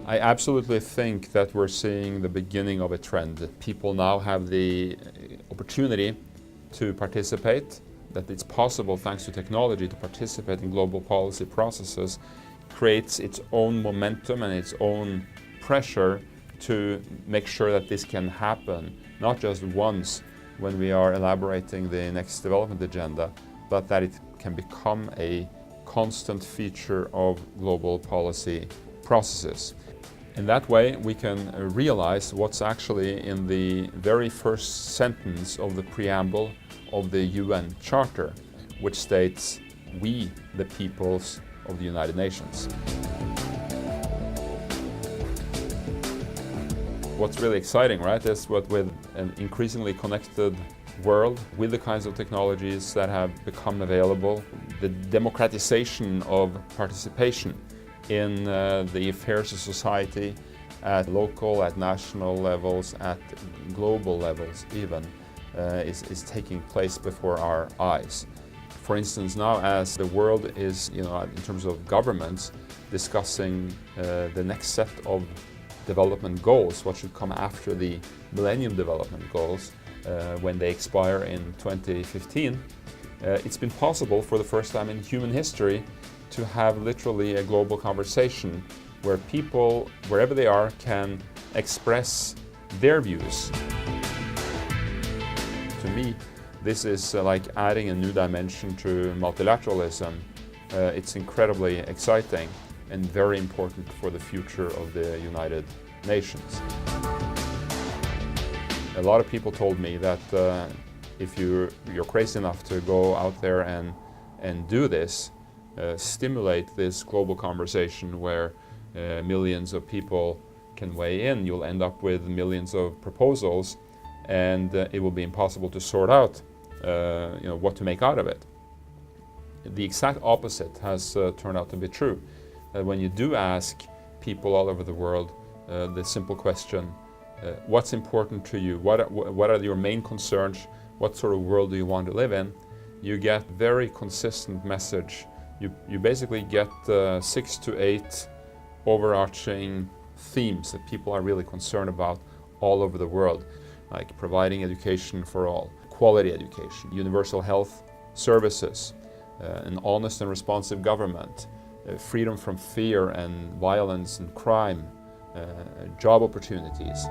I absolutely think that we're seeing the beginning of a trend. People now have the opportunity to participate, that it's possible thanks to technology to participate in global policy processes, creates its own momentum and its own pressure to make sure that this can happen, not just once when we are elaborating the next development agenda, but that it can become a constant feature of global policy processes. In that way, we can realize what's actually in the very first sentence of the preamble of the UN Charter, which states, "We, the peoples of the United Nations." What's really exciting, right, is what with an increasingly connected world, with the kinds of technologies that have become available, the democratization of participation in the affairs of society at local, at national levels, at global levels even, is taking place before our eyes. For instance, now as the world is, in terms of governments, discussing the next set of development goals, what should come after the Millennium Development Goals when they expire in 2015, it's been possible for the first time in human history to have literally a global conversation where people, wherever they are, can express their views. To me, this is like adding a new dimension to multilateralism. It's incredibly exciting and very important for the future of the United Nations. A lot of people told me that if you're crazy enough to go out there and do this, stimulate this global conversation where millions of people can weigh in, you'll end up with millions of proposals, and it will be impossible to sort out what to make out of it. The exact opposite has turned out to be true. When you do ask people all over the world the simple question, what's important to you? What are your main concerns? What sort of world do you want to live in? You get very consistent message. You basically get 6 to 8 overarching themes that people are really concerned about all over the world, like providing education for all, quality education, universal health services, an honest and responsive government, freedom from fear and violence and crime, job opportunities.